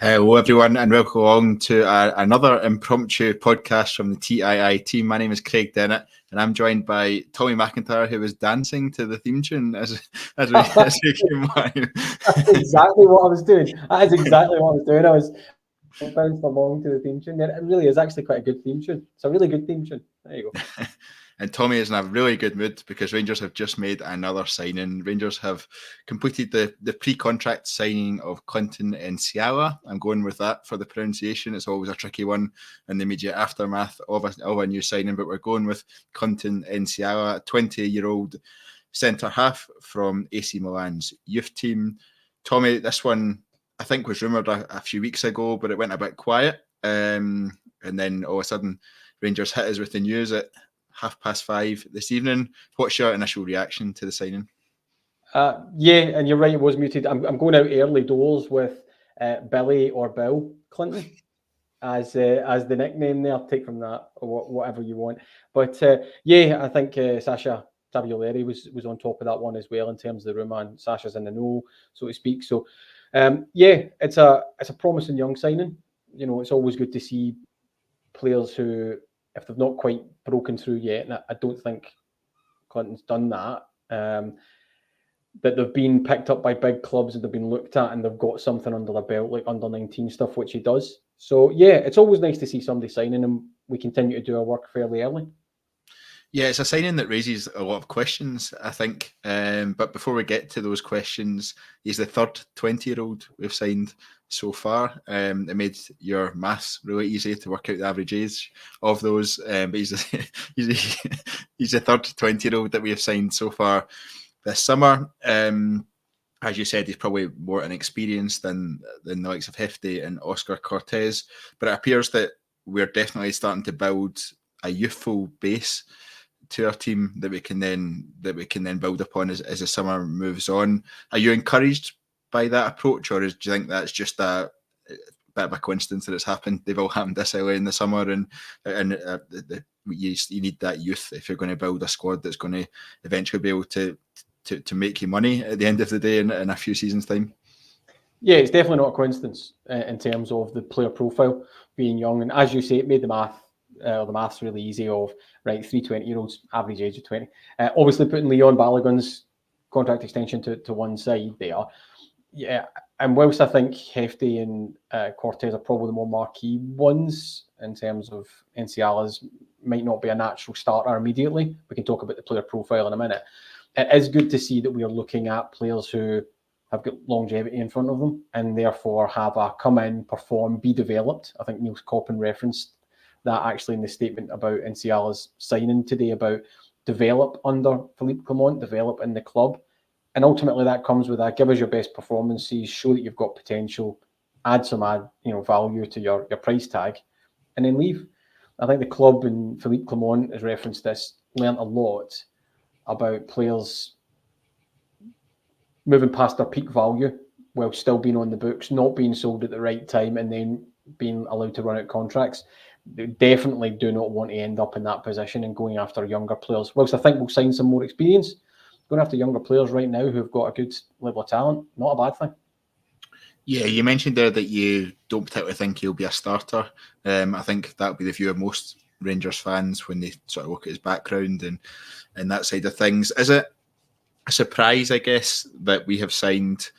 Hello, everyone, and welcome along to another impromptu podcast from the TII team. My name is Craig Dennett, and I'm joined by Tommy McIntyre, who was dancing to the theme tune as we came on. That's exactly what I was doing. That is exactly what I was doing. I was bounced along to the theme tune. It really is actually quite a good theme tune. It's a really good theme tune. There you go. And Tommy is in a really good mood because Rangers have just made another signing. Rangers have completed the pre-contract signing of Clinton Nsiala. I'm going with that for the pronunciation. It's always a tricky one in the immediate aftermath of a new signing, but we're going with Clinton Nsiala, a 20-year-old centre-half from AC Milan's youth team. Tommy, this one I think was rumoured a few weeks ago, but it went a bit quiet. And then all of a sudden, Rangers hit us with the news at 5:30 this evening. What's your initial reaction to the signing? Yeah, and you're right, it was muted. I'm going out early doors with Billy or Bill Clinton as the nickname there. Take from that or whatever you want. But yeah, I think Sasha Tagliafieri was on top of that one as well in terms of the rumour, and Sasha's in the know, so to speak. So yeah, it's a promising young signing. You know, it's always good to see players who, if they've not quite broken through yet, and I don't think Clinton's done that, that they've been picked up by big clubs and they've been looked at and they've got something under their belt, like under 19 stuff, which he does. So yeah, it's always nice to see somebody signing, and we continue to do our work fairly early. Yeah, it's a signing that raises a lot of questions, I think. But before we get to those questions, he's the third 20-year-old we've signed so far. It made your maths really easy to work out the average age of those. But he's the third 20-year-old that we have signed so far this summer. As you said, he's probably more inexperienced than the likes of Jefte and Oscar Cortes. But it appears that we're definitely starting to build a youthful base to our team that we can then build upon as the summer moves on. Are you encouraged by that approach, or do you think that's just a bit of a coincidence that it's happened? They've all happened this early in the summer, and you need that youth if you're going to build a squad that's going to eventually be able to make you money at the end of the day in a few seasons' time. Yeah, it's definitely not a coincidence in terms of the player profile being young, and as you say, it made the maths really easy of, right, 3 20-year-olds, average age of 20. Obviously putting Leon Balogun's contract extension to one side there. Yeah, and whilst I think Jefte and Cortes are probably the more marquee ones in terms of Nsiala's might not be a natural starter immediately. We can talk about the player profile in a minute. It is good to see that we are looking at players who have got longevity in front of them and therefore have a come in, perform, be developed. I think Nils Koppen referenced that actually in the statement about Nsiala's signing today, about develop under Phillipe Clement, develop in the club. And ultimately that comes with give us your best performances, show that you've got potential, add value to your price tag, and then leave. I think the club, and Phillipe Clement has referenced this, learnt a lot about players moving past their peak value while still being on the books, not being sold at the right time, and then being allowed to run out contracts. They definitely do not want to end up in that position and going after younger players. Whilst I think we'll sign some more experience, going after younger players right now who've got a good level of talent, not a bad thing. Yeah, you mentioned there that you don't particularly think he'll be a starter. I think that'll be the view of most Rangers fans when they sort of look at his background and that side of things. Is it a surprise, I guess, that we have signed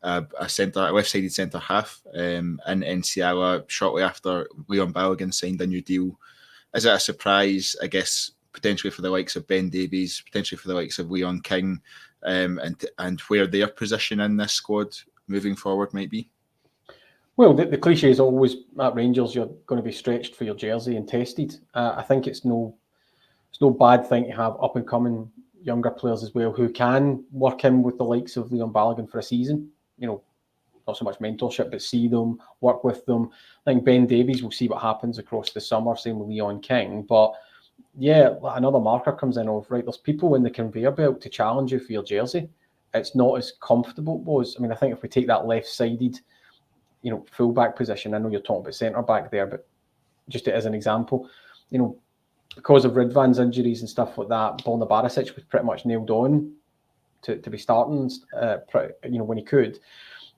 a left-sided centre half in Nsiala shortly after Leon Balogun signed a new deal? Is it a surprise, I guess, potentially for the likes of Ben Davies, potentially for the likes of Leon King, and where their position in this squad moving forward might be? Well, the cliche is always at Rangers you're going to be stretched for your jersey and tested. I think it's no bad thing to have up and coming younger players as well who can work in with the likes of Leon Balogun for a season. You know, not so much mentorship, but see them, work with them. I think Ben Davies will see what happens across the summer, same with Leon King. But yeah, another marker comes in of, right, there's people in the conveyor belt to challenge you for your jersey. It's not as comfortable it was. I mean, I think if we take that left-sided, full-back position, I know you're talking about centre-back there, but just as an example, because of Ridvan's injuries and stuff like that, Borna Barisic was pretty much nailed on to be starting, when he could.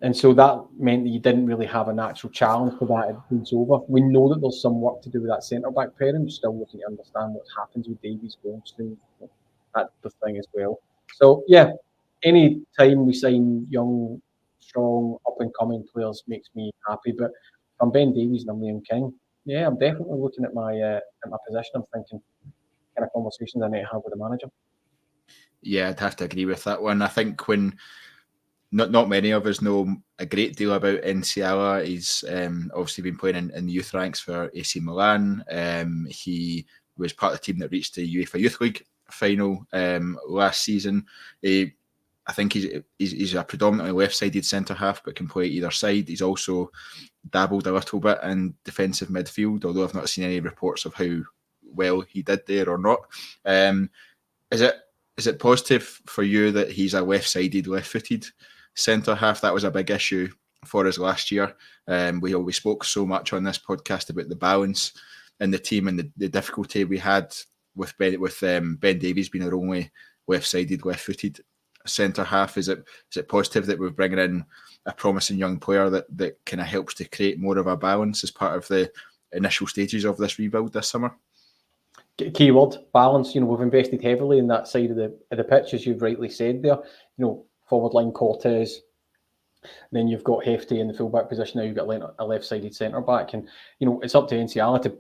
And so that meant that you didn't really have a natural challenge for that at over. We know that there's some work to do with that centre-back pairing. We're still looking to understand what happens with Davies going through. That's the thing as well. So, yeah, any time we sign young, strong, up-and-coming players makes me happy. But if I'm Ben Davies and I'm Liam King, yeah, I'm definitely looking at my position. I'm thinking kind of conversations I need to have with the manager. Yeah, I'd have to agree with that one. I think when not many of us know a great deal about Nsiala. He's obviously been playing in the youth ranks for AC Milan. He was part of the team that reached the UEFA Youth League final last season. I think he's a predominantly left-sided centre-half, but can play either side. He's also dabbled a little bit in defensive midfield, although I've not seen any reports of how well he did there or not. Is it positive for you that he's a left-sided, left-footed centre-half? That was a big issue for us last year. We spoke so much on this podcast about the balance in the team and the difficulty we had with Ben Davies being our only left-sided, left-footed centre-half. Is it positive that we're bringing in a promising young player that kind of helps to create more of a balance as part of the initial stages of this rebuild this summer? Keyword balance. We've invested heavily in that side of the pitch, as you've rightly said there. Forward line Cortes. Then you've got Jefte in the fullback position. Now you've got a left-sided centre back, and it's up to Nsiala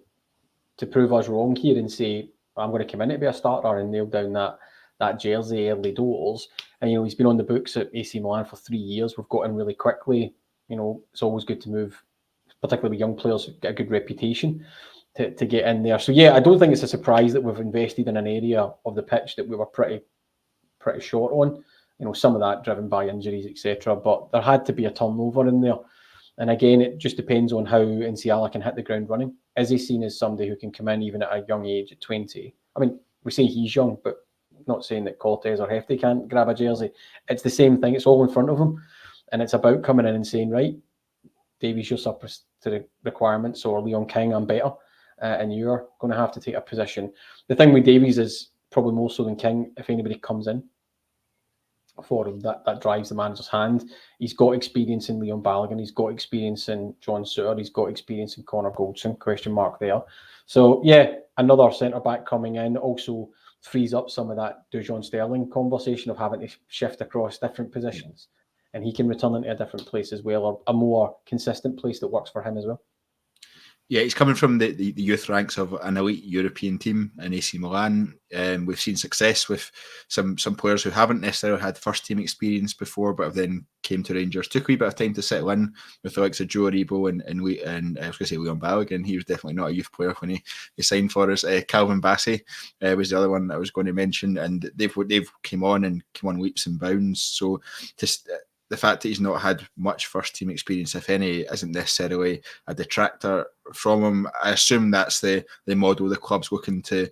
to prove us wrong here and say I'm going to come in to be a starter and nail down that jersey early doors. And he's been on the books at AC Milan for 3 years. We've got him really quickly. It's always good to move, particularly with young players, get a good reputation to get in there. So yeah, I don't think it's a surprise that we've invested in an area of the pitch that we were pretty short on. Some of that driven by injuries, etc. But there had to be a turnover in there. And again, it just depends on how Nsiala can hit the ground running. Is he seen as somebody who can come in even at a young age at 20? I mean, we say he's young, but not saying that Cortes or Jefte can't grab a jersey. It's the same thing. It's all in front of him. And it's about coming in and saying, right, Davies, you're up to the requirements, or Leon King, I'm better. And you're going to have to take a position. The thing with Davies is probably more so than King, if anybody comes in for him, that drives the manager's hand. He's got experience in Leon Balogun. He's got experience in John Suter. He's got experience in Connor Goldson, question mark there. So, yeah, another centre-back coming in also frees up some of that Dujon Sterling conversation of having to shift across different positions. And he can return into a different place as well, or a more consistent place that works for him as well. Yeah, he's coming from the youth ranks of an elite European team in AC Milan. We've seen success with some players who haven't necessarily had first team experience before, but have then came to Rangers. Took a wee bit of time to settle in with the likes of Joe Aribo and I was going to say Leon Balogun. He was definitely not a youth player when he signed for us. Calvin Bassey was the other one that I was going to mention, and they've come on leaps and bounds. So just the fact that he's not had much first team experience, if any, isn't necessarily a detractor from him. I assume that's the model the club's looking to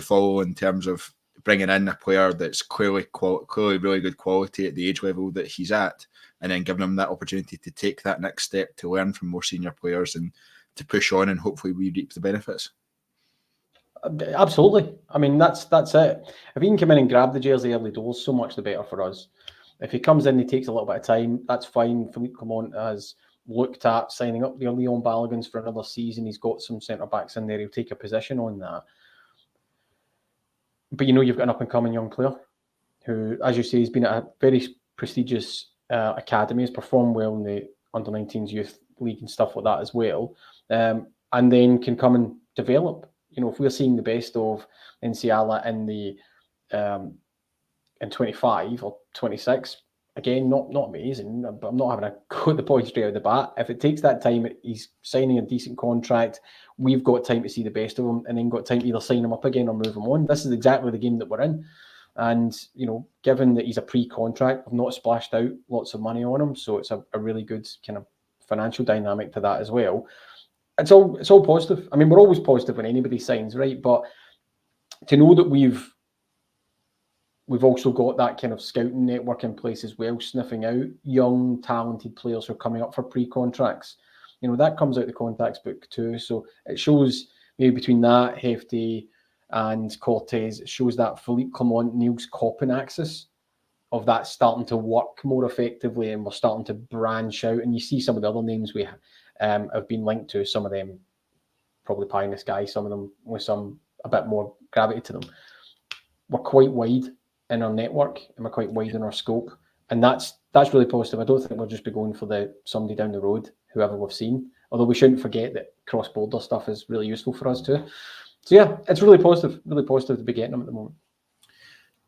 follow in terms of bringing in a player that's clearly really good quality at the age level that he's at, and then giving him that opportunity to take that next step, to learn from more senior players and to push on, and hopefully we reap the benefits. Absolutely. I mean, that's it. If he can come in and grab the jersey early doors, so much the better for us. If he comes in, he takes a little bit of time, that's fine. Phillipe Clement has looked at signing up the Leon Baloguns for another season. He's got some centre-backs in there. He'll take a position on that. But you've got an up-and-coming young player who, as you say, has been at a very prestigious academy, has performed well in the under-19s youth league and stuff like that as well, and then can come and develop. If we're seeing the best of Nsiala in the in 25 or 26, again, not amazing, but I'm not having a go at the point straight out of the bat. If it takes that time, he's signing a decent contract. We've got time to see the best of him, and then got time to either sign him up again or move him on. This is exactly the game that we're in. And, given that he's a pre-contract, I've not splashed out lots of money on him. So it's a really good kind of financial dynamic to that as well. It's all positive. I mean, we're always positive when anybody signs, right? But to know that we've also got that kind of scouting network in place as well, sniffing out young, talented players who are coming up for pre-contracts. That comes out the contacts book too. So it shows maybe between that, Jefte and Cortes, it shows that Phillipe Clement, Nils, Koppen axis of that starting to work more effectively, and we're starting to branch out. And you see some of the other names we have been linked to, some of them probably pie in the sky, some of them with some a bit more gravity to them. We're quite wide in our network, and we're quite wide in our scope, and that's really positive. I don't think we'll just be going for somebody down the road, whoever we've seen. Although we shouldn't forget that cross-border stuff is really useful for us too. So yeah, it's really positive to be getting them at the moment.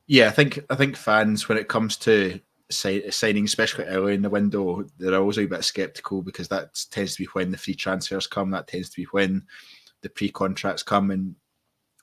Yeah, I think fans, when it comes to signing, especially early in the window, they're always a bit sceptical, because that tends to be when the free transfers come. That tends to be when the pre-contracts come, and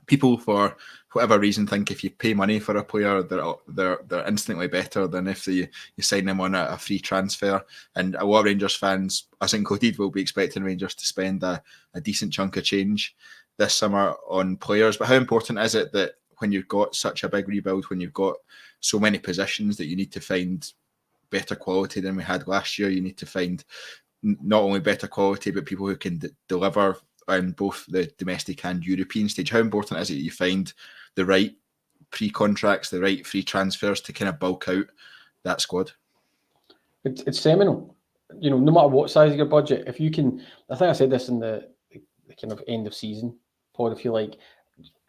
people, for whatever reason, think if you pay money for a player, they're instantly better than if you sign them on a free transfer. And a lot of Rangers fans, us included, will be expecting Rangers to spend a decent chunk of change this summer on players. But how important is it that when you've got such a big rebuild, when you've got so many positions, that you need to find better quality than we had last year? You need to find not only better quality, but people who can deliver on both the domestic and European stage. How important is it that you find the right pre-contracts, the right free transfers to kind of bulk out that squad? It's seminal. No matter what size of your budget, if you can, I think I said this in the kind of end of season pod, if you like,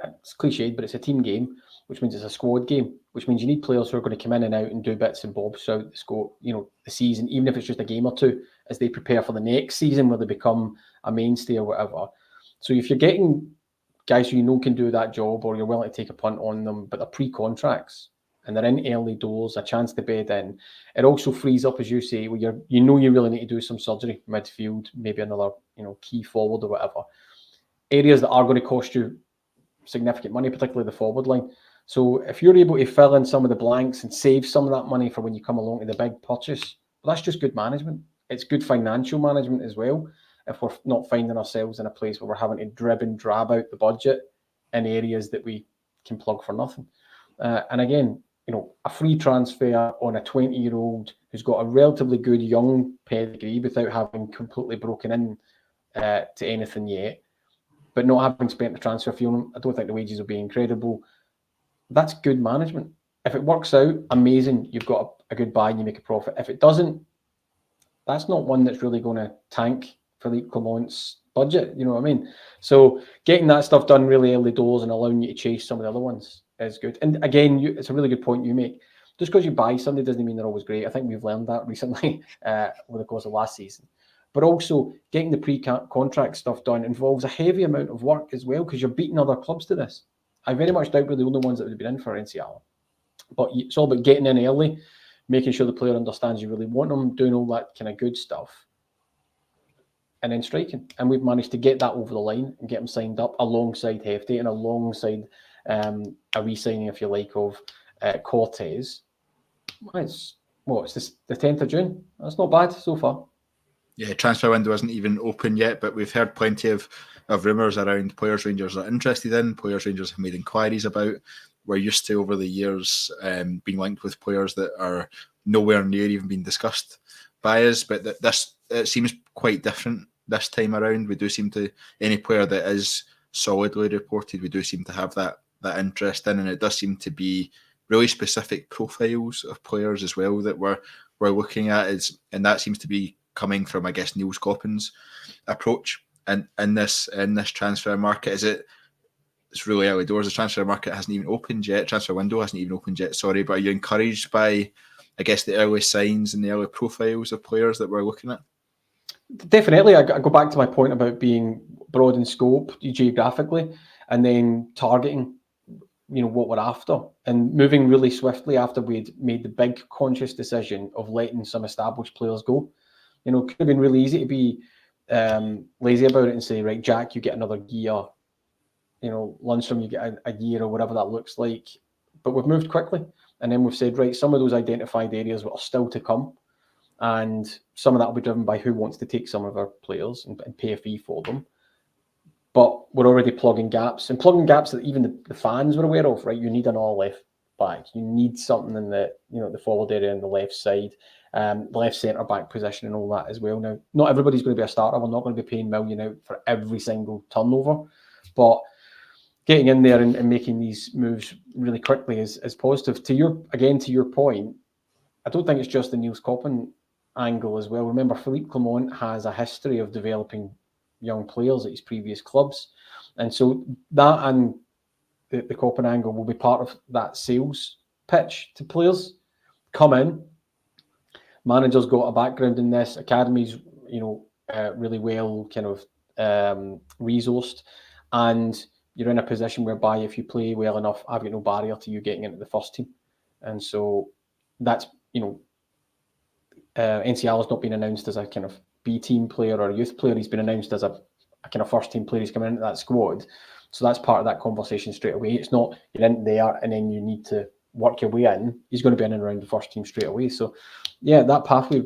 it's cliched, but it's a team game, which means it's a squad game, which means you need players who are going to come in and out and do bits and bobs throughout the scope, the season, even if it's just a game or two, as they prepare for the next season where they become a mainstay or whatever. So if you're getting guys who can do that job, or you're willing to take a punt on them, but they're pre-contracts and they're in early doors, a chance to bed in, it also frees up, as you say, where you really need to do some surgery, midfield, maybe another key forward or whatever. Areas that are going to cost you significant money, particularly the forward line. So if you're able to fill in some of the blanks and save some of that money for when you come along to the big purchase, well, that's just good management. It's good financial management as well, if we're not finding ourselves in a place where we're having to drib and drab out the budget in areas that we can plug for nothing. And again, a free transfer on a 20-year-old who's got a relatively good young pedigree without having completely broken in to anything yet, but not having spent the transfer fee on him, I don't think the wages will be incredible. That's good management. If it works out, amazing, you've got a good buy and you make a profit. If it doesn't, that's not one that's really going to tank Phillipe Clement's budget, you know what I mean? So getting that stuff done really early doors and allowing you to chase some of the other ones is good. And again, it's a really good point you make. Just because you buy somebody doesn't mean they're always great. I think we've learned that recently over the course of last season. But also getting the pre-contract stuff done involves a heavy amount of work as well, because you're beating other clubs to this. I very much doubt we're the only ones that would have been in for Nsiala. But it's all about getting in early, making sure the player understands you really want them, doing all that kind of good stuff, and then striking. And we've managed to get that over the line and get them signed up alongside Jefte and alongside a re-signing, if you like, of Cortes. It's the 10th of June. That's not bad so far. Yeah, transfer window isn't even open yet, but we've heard plenty of rumours around players Rangers are interested in, players Rangers have made inquiries about. We're used to, over the years, being linked with players that are nowhere near even being discussed by us, but it seems quite different this time around. We do seem to, any player that is solidly reported, we do seem to have that interest in, and it does seem to be really specific profiles of players as well that we're looking at, and that seems to be coming from, I guess, Nils Koppen's approach and in this transfer market. It's really early doors. The transfer market hasn't even opened yet. Transfer window hasn't even opened yet, sorry. But are you encouraged by, I guess, the early signs and the early profiles of players that we're looking at? Definitely. I go back to my point about being broad in scope geographically, and then targeting what we're after, and moving really swiftly after we'd made the big conscious decision of letting some established players go. It could have been really easy to be lazy about it and say, right, Jack, you get another year. Lundstrom, you get a year, or whatever that looks like. But we've moved quickly, and then we've said, right, some of those identified areas are still to come, and some of that will be driven by who wants to take some of our players and pay a fee for them. But we're already plugging gaps that even the fans were aware of. Right, you need an all left back. You need something in the the forward area on the left side. The left centre back position and all that as well. Now, not everybody's going to be a starter. We're not going to be paying million out for every single turnover, but getting in there and making these moves really quickly is positive. To your point, I don't think it's just the Nils Koppen angle as well. Remember, Phillipe Clement has a history of developing young players at his previous clubs, and so that and the Koppen angle will be part of that sales pitch to players. Come in, managers got a background in this, academies, really well kind of resourced, and you're in a position whereby if you play well enough, I've got no barrier to you getting into the first team. And so that's, Nsiala's not been announced as a kind of B team player or a youth player. He's been announced as a kind of first team player. He's coming into that squad. So that's part of that conversation straight away. It's not you're in there and then you need to work your way in. He's going to be in and around the first team straight away. So yeah, that pathway,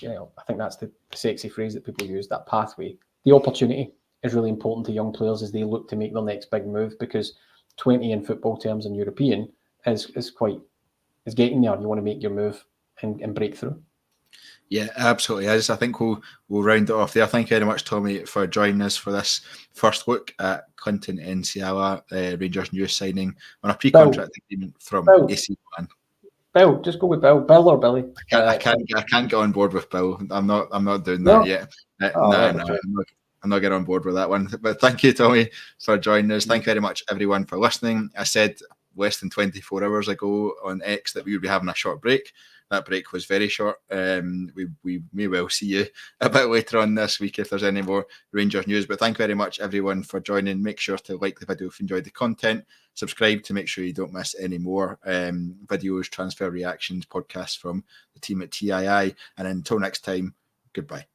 I think that's the sexy phrase that people use, that pathway. The opportunity is really important to young players as they look to make their next big move, because 20 in football terms and European is getting there. You want to make your move and break through. Yeah, absolutely is. I think we'll round it off there. Thank you very much, Tommy, for joining us for this first look at Clinton Nsiala, Rangers news signing on a pre-contract agreement from AC Milan. Bill, just go with Bill. Bill or Billy? I can't get on board with Bill. I'm not doing that yet. I'm not getting on board with that one. But thank you, Tommy, for joining us. Thank you very much, everyone, for listening. I said less than 24 hours ago on X that we would be having a short break. That break was very short. We may well see you a bit later on this week if there's any more Rangers news. But thank you very much, everyone, for joining. Make sure to like the video if you enjoyed the content. Subscribe to make sure you don't miss any more videos, transfer reactions, podcasts from the team at TII. And until next time, goodbye.